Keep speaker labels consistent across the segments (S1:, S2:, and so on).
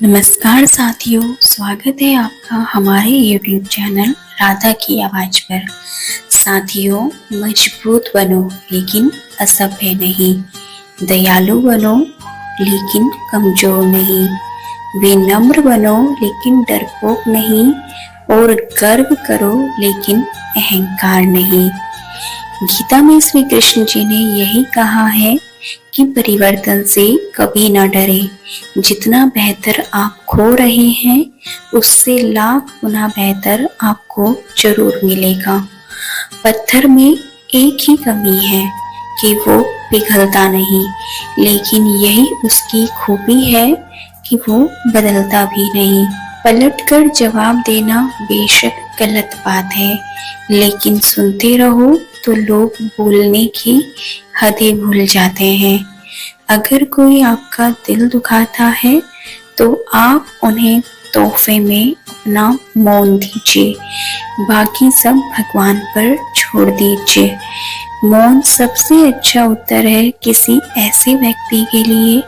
S1: नमस्कार साथियों, स्वागत है आपका हमारे YouTube चैनल राधा की आवाज पर। साथियों, मजबूत बनो लेकिन असभ्य नहीं, दयालु बनो लेकिन कमजोर नहीं, विनम्र बनो लेकिन डरपोक नहीं और गर्व करो लेकिन अहंकार नहीं। गीता में श्री कृष्ण जी ने यही कहा है कि परिवर्तन से कभी न डरे। जितना बेहतर आप खो रहे हैं उससे लाख गुना बेहतर आपको जरूर मिलेगा। पत्थर में एक ही कमी है कि वो पिघलता नहीं, लेकिन यही उसकी खूबी है कि वो बदलता भी नहीं। पलटकर जवाब देना बेशक गलत बात है, लेकिन सुनते रहो तो लोग बोलने की हदें भूल जाते हैं। अगर कोई आपका दिल दुखाता है तो आप उन्हें तोहफे में अपना मौन दीजिए, बाकी सब भगवान पर छोड़ दीजिए। मौन सबसे अच्छा उत्तर है किसी ऐसे व्यक्ति के लिए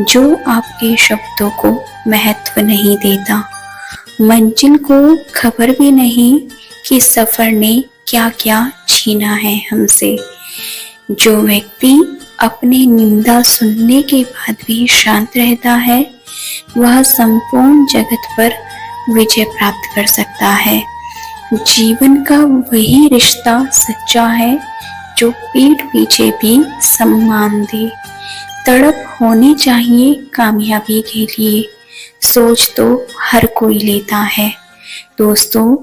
S1: जो आपके शब्दों को महत्व नहीं देता, मंजिल को खबर भी नहीं कि सफर ने क्या क्या छीना है हमसे। जो व्यक्ति अपनी निंदा सुनने के बाद भी शांत रहता है, वह संपूर्ण जगत पर विजय प्राप्त कर सकता है। जीवन का वही रिश्ता सच्चा है जो पीठ पीछे भी सम्मान दे। तड़प होनी चाहिए कामयाबी के लिए, सोच तो हर कोई लेता है। दोस्तों,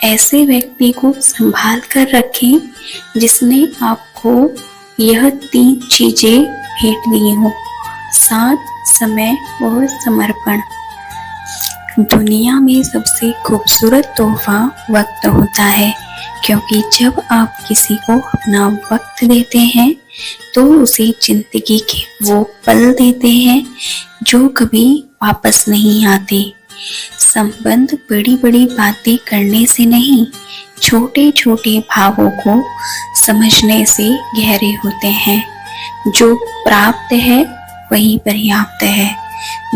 S1: ऐसे व्यक्ति को संभाल कर रखें जिसने आपको यह 3 चीजें भेंट दी हो: साथ, समय और समर्पण। दुनिया में सबसे खूबसूरत तोहफा वक्त होता है, क्योंकि जब आप किसी को अपना वक्त देते हैं तो उसे जिंदगी के वो पल देते हैं जो कभी वापस नहीं आते। संबंध बड़ी बड़ी बातें करने से नहीं, छोटे छोटे भावों को समझने से गहरे होते हैं। जो प्राप्त है वही पर्याप्त है,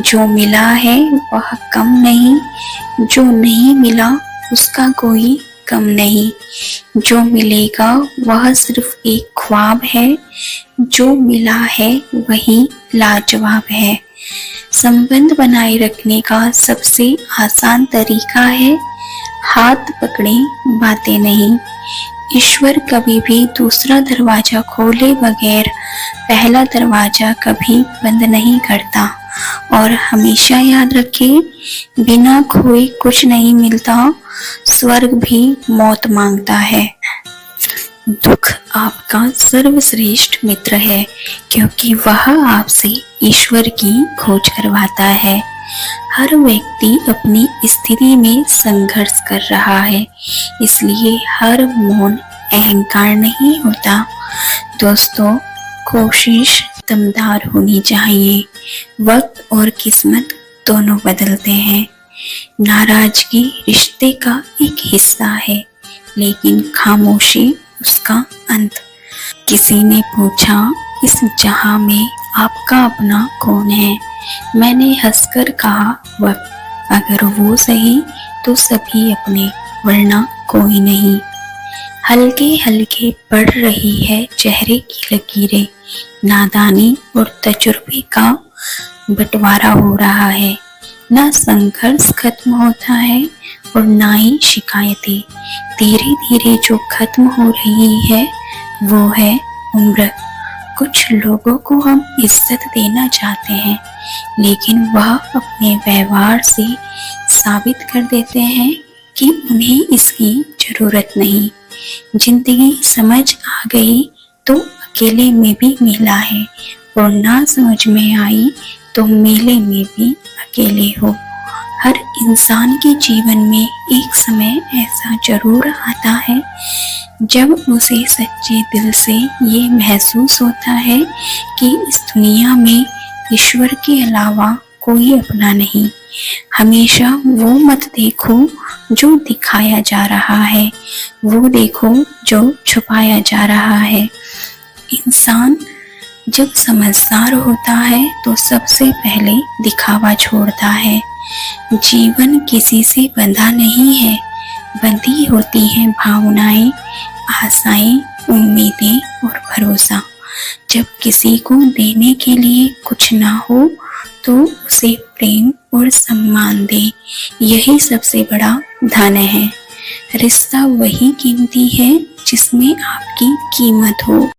S1: जो मिला है वह कम नहीं, जो नहीं मिला उसका कोई कम नहीं, जो मिलेगा वह सिर्फ एक ख्वाब है, जो मिला है वही लाजवाब है। संबंध बनाए रखने का सबसे आसान तरीका है हाथ पकड़े, बातें नहीं। ईश्वर कभी भी दूसरा दरवाजा खोले बगैर पहला दरवाजा कभी बंद नहीं करता। और हमेशा याद रखें, बिना खोए कुछ नहीं मिलता, स्वर्ग भी मौत मांगता है। दुख आपका सर्वश्रेष्ठ मित्र है, क्योंकि वह आपसे ईश्वर की खोज करवाता है। हर व्यक्ति अपनी स्थिति में संघर्ष कर रहा है, इसलिए हर मौन अहंकार नहीं होता। दोस्तों, कोशिश दमदार होनी चाहिए। वक्त और किस्मत दोनों बदलते हैं। नाराजगी रिश्ते का एक हिस्सा है, लेकिन खामोशी उसका अंत। किसी ने पूछा, इस जहां में आपका अपना कौन है? मैंने हंसकर कहा, वक्त। अगर वो सही तो सभी अपने, वरना कोई नहीं। हल्के हल्के पड़ रही है चेहरे की लकीरें, नादानी और तजुर्बे का बंटवारा हो रहा है। ना संघर्ष खत्म होता है और ना ही शिकायतें। धीरे धीरे जो खत्म हो रही है वो है उम्र। कुछ लोगों को हम इज्जत देना चाहते हैं, लेकिन वह अपने व्यवहार से साबित कर देते हैं कि उन्हें इसकी जरूरत नहीं। जिंदगी समझ आ गई तो अकेले में भी मेला है, और ना समझ में आई तो मेले में भी अकेले हो। हर इंसान के जीवन में एक समय ऐसा जरूर आता है जब उसे सच्चे दिल से ये महसूस होता है कि इस दुनिया में ईश्वर के अलावा कोई अपना नहीं। हमेशा वो मत देखो जो दिखाया जा रहा है, वो देखो जो छुपाया जा रहा है। इंसान जब समझदार होता है तो सबसे पहले दिखावा छोड़ता है, जीवन किसी से बंधा नहीं है, बंधी होती हैं भावनाएं, आशाएं, उम्मीदें और भरोसा। जब किसी को देने के लिए कुछ ना हो तो उसे प्रेम और सम्मान दे, यही सबसे बड़ा धन है। रिश्ता वही कीमती है जिसमें आपकी कीमत हो।